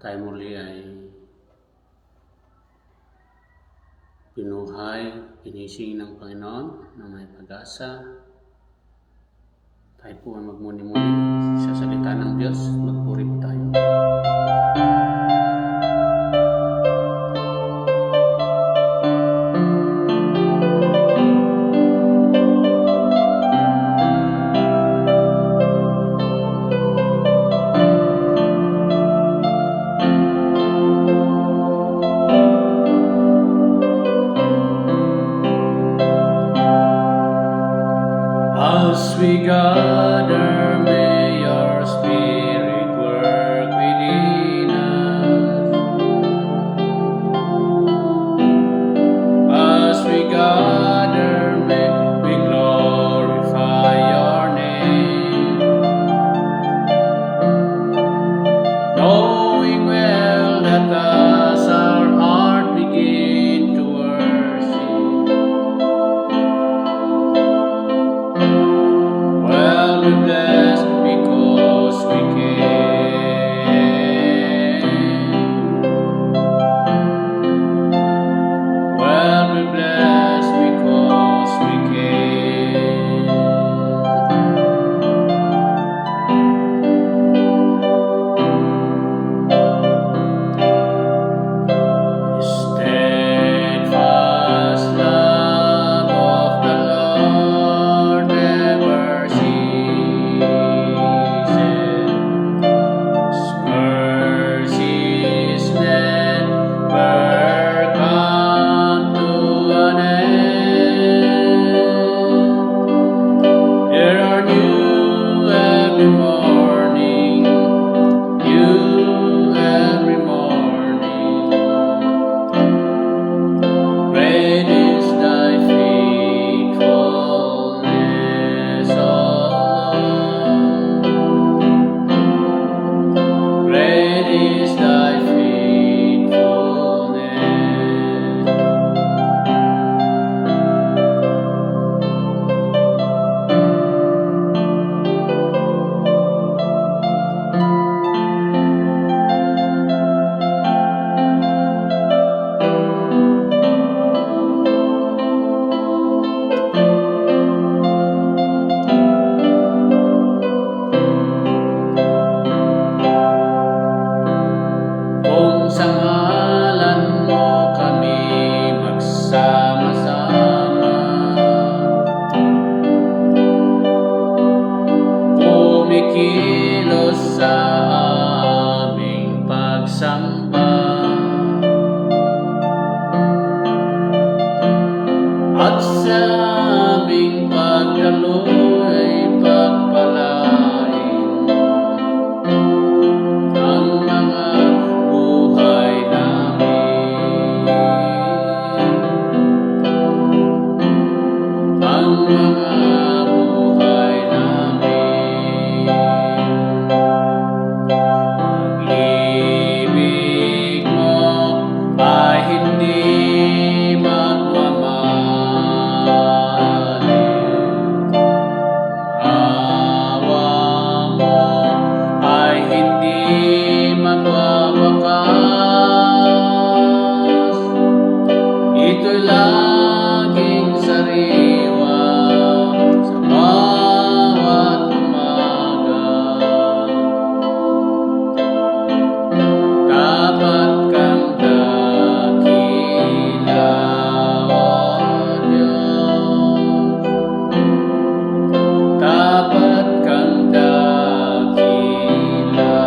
tayo muli ay pinuhay, ginising ng Panginoon na may pag-asa. Tayo po ay magmuni-muni sa salita ng Diyos. Magpuri po tayo. As we gather, may your Spirit work within us. As we gather, may we glorify your name, knowing well that as our heart begin to worship, we're blessed because we can. Well, we're blessed because we can. Steadfast love of the Lord never ceases. His mercies never come to an end. They are new every morning, new every morning. Great is thy faithfulness, O Lord. Great is thy faithfulness. Kung sa ngalan mo kami magsama-sama, kumikilos sa aming pagsamba, at sa aming pagdaloy pagpalain ang mga buhay namin, ang mga buhay namin. Pag-ibig mo ay hindi magmamaliw, awa mo ay hindi magwawakas. Ito'y laging sariwa sa bawat umaga. Dapat kang dakila, O Diyos. Dapat kang dakila.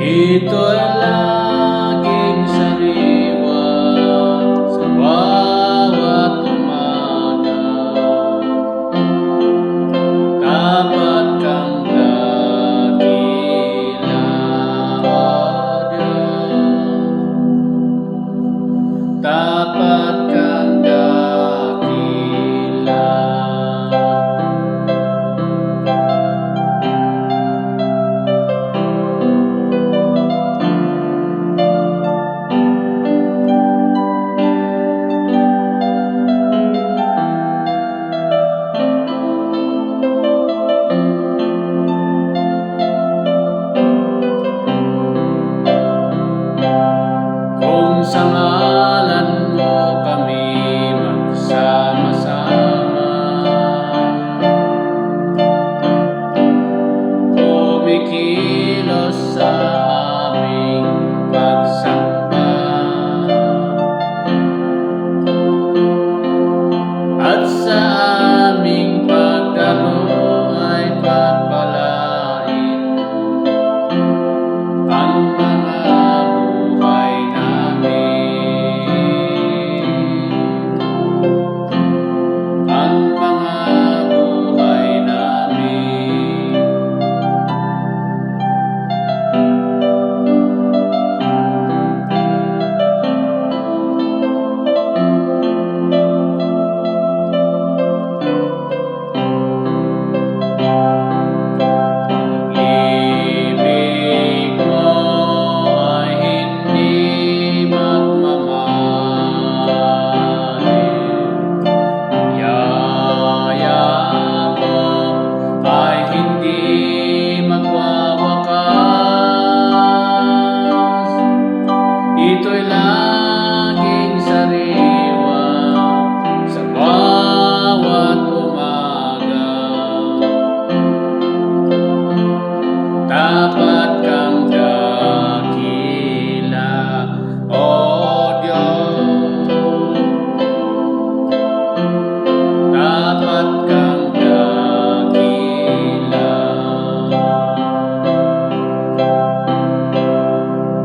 Ito'y laging sariwa sa bawat umaga. Dapat kang dakila, O Diyos. Dapat kang aming pagsamba at sa aming pagdalo ay pagpalain ang mga buhay namin, ang mga buhay namin. Pag-ibig mo ay hindi magmamahalin, yaya mo ay hindi magwawakas. Ito'y laging sariwa sa bawat umaga. Dapat kang dakila, O Diyos. Dapat kang dakila.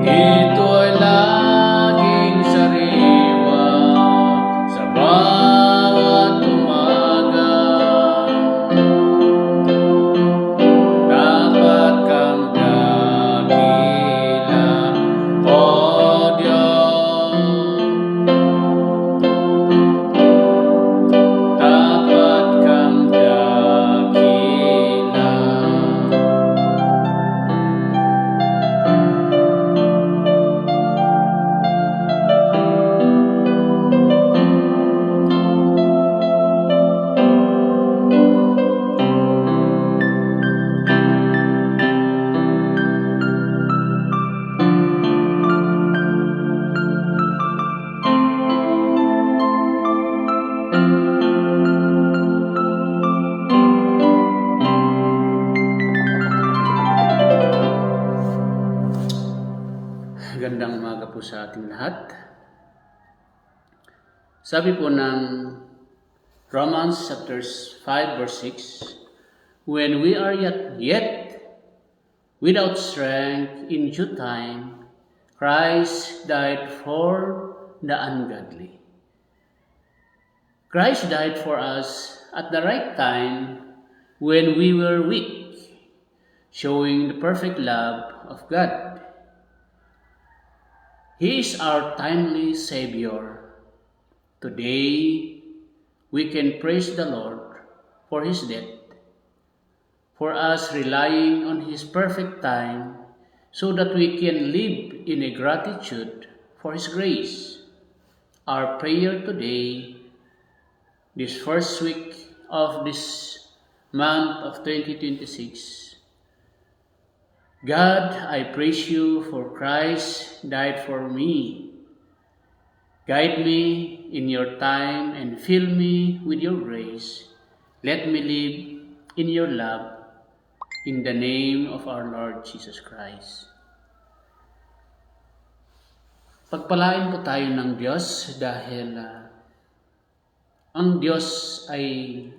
Ito'y laging sariwa sa bawat umaga. Dapat kang dakila, O Diyos. Dapat kang dakila. Gandang umaga po sa ating lahat. Sabi po ng Romans chapter 5 verse 6, when we are yet without strength, in due time, Christ died for the ungodly. Christ died for us at the right time when we were weak, showing the perfect love of God. He is our timely Savior. Today, we can praise the Lord for His death, for us relying on His perfect time so that we can live in a gratitude for His grace. Our prayer today, this first week of this month of 2026, God, I praise you for Christ died for me. Guide me in your time and fill me with your grace. Let me live in your love, in the name of our Lord Jesus Christ. Pagpalain po tayo ng Diyos dahil ang Diyos ay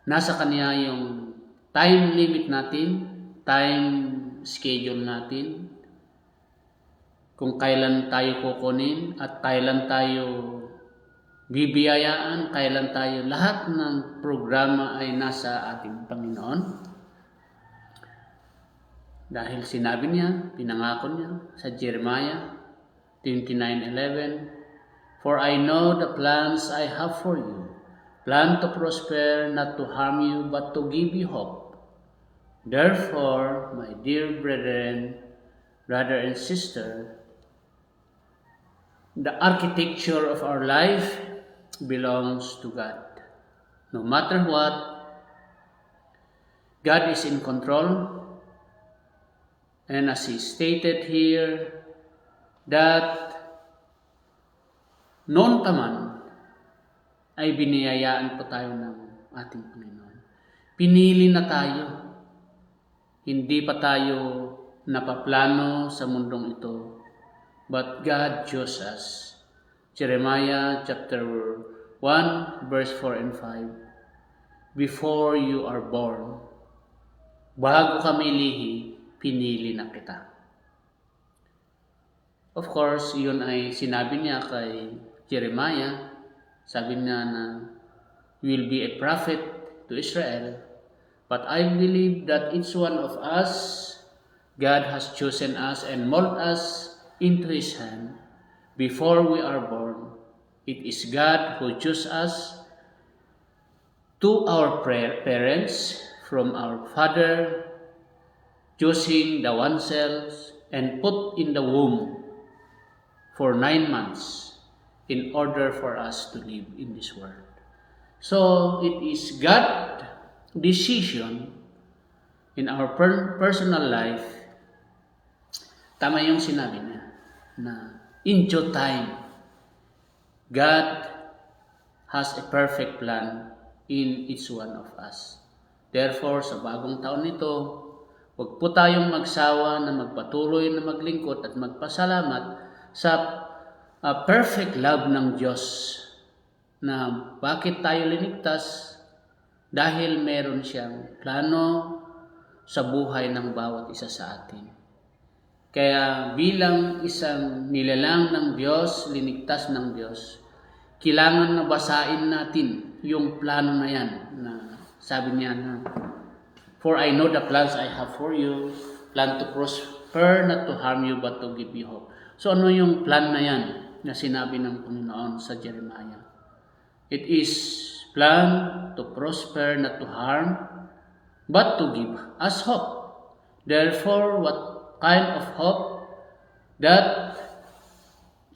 nasa Kanya yung time limit natin, time schedule natin, kung kailan tayo kukunin at kailan tayo bibiyayaan, kailan tayo, lahat ng programa ay nasa ating Panginoon. Dahil sinabi niya, pinangako niya sa Jeremiah 29:11, for I know the plans I have for you, plan to prosper, not to harm you, but to give you hope. Therefore, my dear brethren, brother and sister, the architecture of our life belongs to God. No matter what, God is in control. And as He stated here, that noon pa man ay biniyayaan po tayo ng ating Panginoon. Pinili na tayo. Hindi pa tayo napaplano sa mundong ito, but God chose us. Jeremiah chapter 1 verse 4 and 5. Before you are born, bago ka milihi, pinili na kita. Of course, yun ay sinabi niya kay Jeremiah. Sabi niya na, you will be a prophet to Israel. But I believe that each one of us, God has chosen us and molded us into His hand before we are born. It is God who chose us to our parents from our father, choosing the oneself and put in the womb for 9 months in order for us to live in this world. So it is God's decision in our personal life. Tama yung sinabi niya na in due time, God has a perfect plan in each one of us. Therefore, sa bagong taon nito, huwag po tayong magsawa na magpatuloy na maglingkod at magpasalamat sa perfect love ng Diyos na bakit tayo linigtas dahil meron siyang plano sa buhay ng bawat isa sa atin. Kaya bilang isang nilalang ng Diyos, linigtas ng Diyos, kailangan na basahin natin yung plano na yan na sabi niya na, for I know the plans I have for you, plan to prosper, not to harm you, but to give you hope. So ano yung plan na yan na sinabi ng Panginoon sa Jeremiah? It is plan to prosper, not to harm, but to give us hope. Therefore, what kind of hope that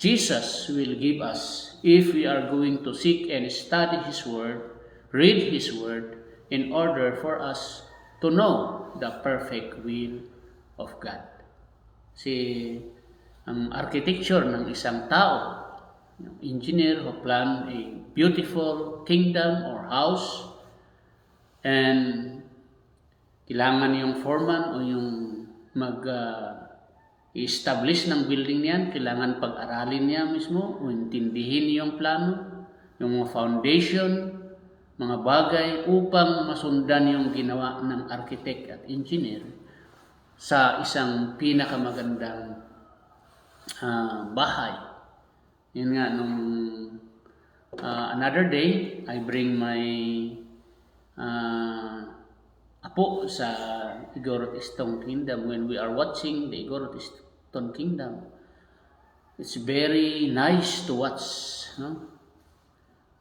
Jesus will give us if we are going to seek and study His Word, read His Word, in order for us to know the perfect will of God. Ang architecture ng isang tao, yung engineer who plan a beautiful kingdom or house, and kailangan yung foreman o yung i-establish ng building niyan, kailangan pag-aralin niya mismo o intindihin yung plano, yung mga foundation, mga bagay upang masundan yung ginawa ng architect at engineer sa isang pinakamagandang bahay. Yun nga, nung another day, I bring my apo sa Igorot Stone Kingdom. When we are watching the Igorot Stone Kingdom, it's very nice to watch, no?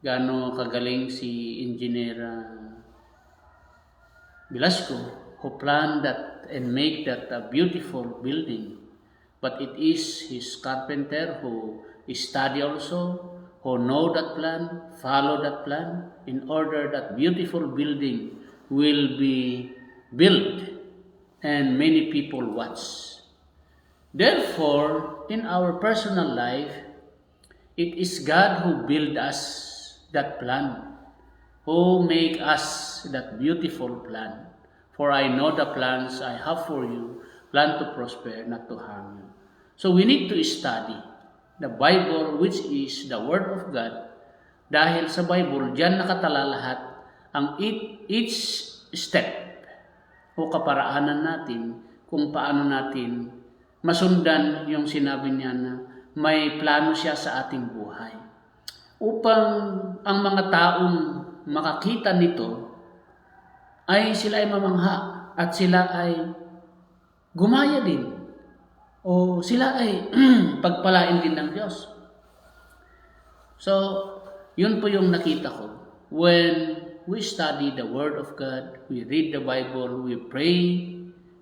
Gaano kagaling si Engineer Velasco who planned that and make that a beautiful building. But it is his carpenter who study also, who know that plan, follow that plan, in order that beautiful building will be built and many people watch. Therefore, in our personal life, it is God who build us that plan, who make us that beautiful plan. For I know the plans I have for you, plan to prosper, not to harm you. So we need to study the Bible, which is the Word of God. Dahil sa Bible, diyan nakatala lahat ang each step o kaparaanan natin kung paano natin masundan yung sinabi niya na may plano siya sa ating buhay. Upang ang mga taong makakita nito ay sila ay mamangha at sila ay gumaya din o sila ay pagpalain din ng Diyos. So, yun po yung nakita ko. When we study the Word of God, we read the Bible, we pray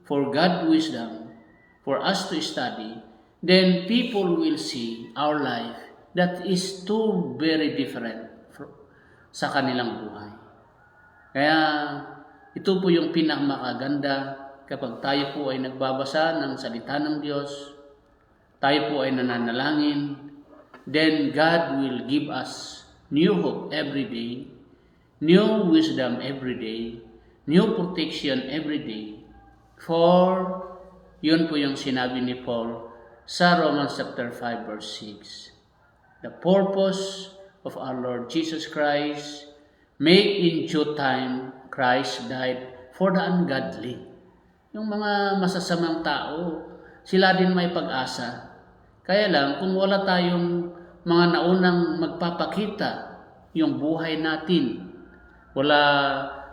for God's wisdom for us to study, then people will see our life that is too very different sa kanilang buhay. Kaya ito po yung pinakamaganda kapag tayo po ay nagbabasa ng salita ng Diyos, tayo po ay nananalangin, then God will give us new hope every day, new wisdom every day, new protection every day for Yun po yung sinabi ni Paul sa Romans chapter 5 verse 6. The purpose of our Lord Jesus Christ, make in due time Christ died for the ungodly. Yung mga masasamang tao, sila din may pag-asa. Kaya lang, kung wala tayong mga naunang magpapakita yung buhay natin,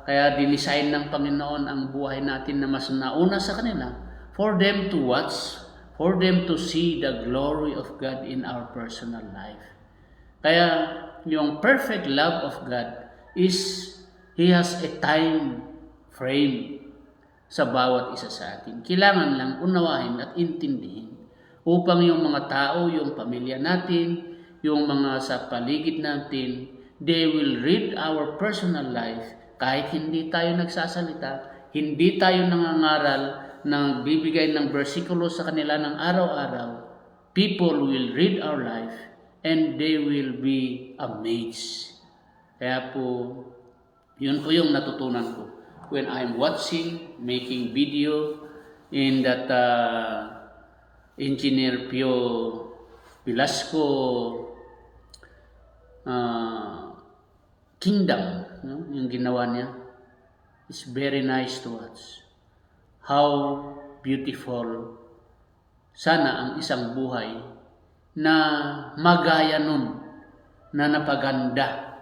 kaya dinisign ng Panginoon ang buhay natin na mas nauna sa kanila for them to watch, for them to see the glory of God in our personal life. Kaya yung perfect love of God is He has a time frame sa bawat isa sa atin. Kailangan lang unawahin at intindihin upang yung mga tao, yung pamilya natin, yung mga sa paligid natin, they will read our personal life kahit hindi tayo nagsasalita, hindi tayo nangangaral, nang bibigay ng bersikulo sa kanila ng araw-araw. People will read our life and they will be amazed. Kaya po, yun po yung natutunan ko when I'm watching, making video in that Engineer Pio Velasco kingdom, yung ginawa niya. It's very nice to watch. How beautiful sana ang isang buhay na magaya nun, na napaganda,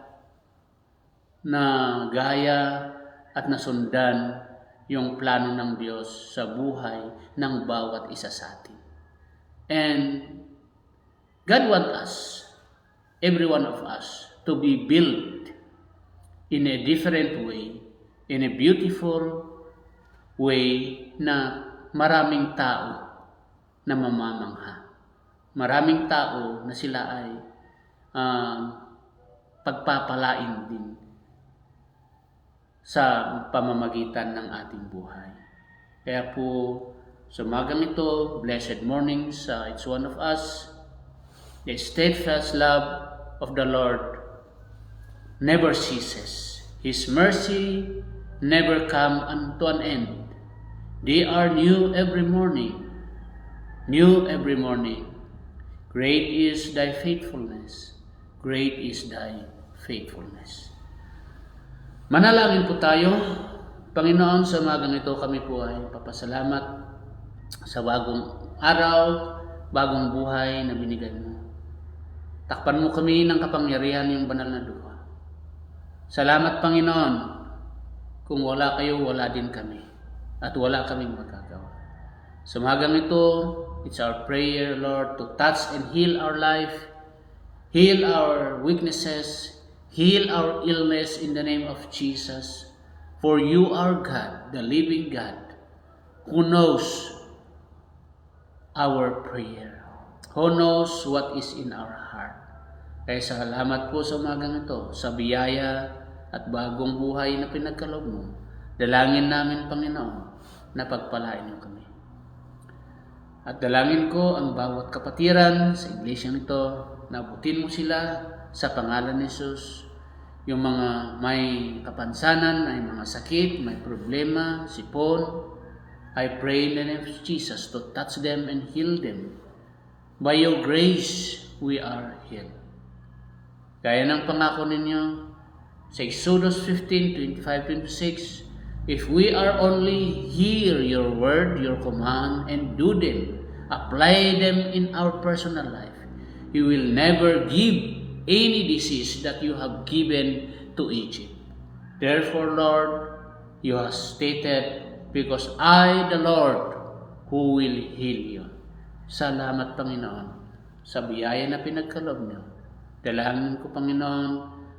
na gaya at nasundan yung plano ng Diyos sa buhay ng bawat isa sa atin. And God wants us, every one of us, to be built in a different way, in a beautiful way na maraming tao na mamamangha. Maraming tao na sila ay pagpapalain din sa pamamagitan ng ating buhay. Kaya po, sa umagang ito, blessed morning sa each one of us, the steadfast love of the Lord never ceases. His mercy never come unto an end. They are new every morning. New every morning. Great is thy faithfulness. Great is thy faithfulness. Manalangin po tayo. Panginoon, sa umagang ito kami po ay papasalamat sa bagong araw, bagong buhay na binigay mo. Takpan mo kami ng kapangyarihan yung banal na duha. Salamat, Panginoon. Kung wala kayo, wala din kami. At wala kaming magagawa. Sa umagang ito, it's our prayer, Lord, to touch and heal our life, heal our weaknesses, heal our illness in the name of Jesus. For you are God, the living God, who knows our prayer, who knows what is in our heart. Kaya salamat po sa umagang ito, sa biyaya at bagong buhay na pinagkaloob mo. Dalangin namin, Panginoon, na pagpalain niyo kami. At dalangin ko ang bawat kapatiran sa iglesyang ito, na abutin mo sila sa pangalan ni Jesus. Yung mga may kapansanan, may mga sakit, may problema, sipon, I pray in the name of Jesus to touch them and heal them. By your grace, we are healed. Gaya ng pangako ninyo sa Exodus 15:25-26, if we are only hear your word, your command, and do them, apply them in our personal life, you will never give any disease that you have given to Egypt. Therefore, Lord, you have stated, because I, the Lord, who will heal you. Salamat, Panginoon, sa biyaya na pinagkaloob niyo. Dalangin ko, Panginoon,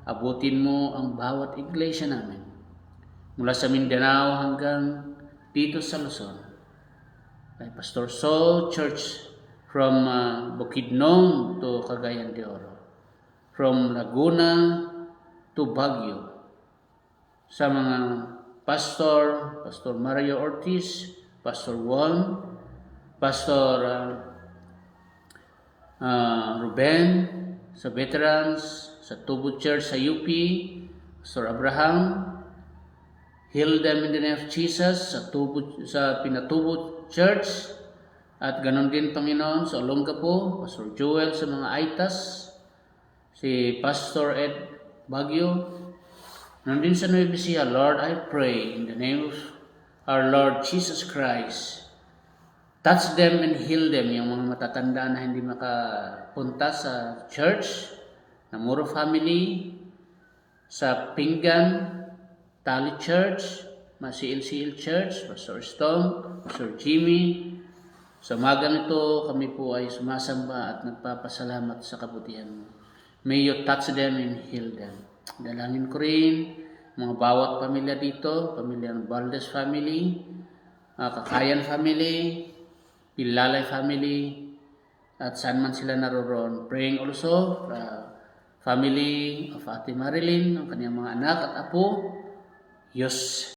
abutin mo ang bawat iglesia namin. Mula sa Mindanao hanggang dito sa Luzon. Kay Pastor Saul Church from Bukidnon to Cagayan de Oro. From Laguna to Baguio. Sa mga Pastor Mario Ortiz, Pastor Juan, Pastor Ruben, sa veterans, sa Tubo Church sa UP, Pastor Abraham, heal them in the name of Jesus, sa Pinatubo Church, At ganon din, Panginoon, sa Olongapo, Pastor Joel sa mga Aitas, si Pastor Ed Baguio, ganon din sa Nueva Ecija. Lord, I pray in the name of our Lord Jesus Christ, touch them and heal them, yung mga matatanda na hindi makapunta sa church, na Muro family, sa Pinggan, Tali Church, CLCL Church, Pastor Stone, Pastor Jimmy. Sa umagang ito, kami po ay sumasamba at nagpapasalamat sa kabutihan mo. May you touch them and heal them. Dalangin ko rin mga bawat pamilya dito, pamilya ng Valdez family, Kakayan family, Pilalay family, at saan man sila naroon. Praying also family of Ate Marilyn, ang kanyang mga anak at apo. Diyos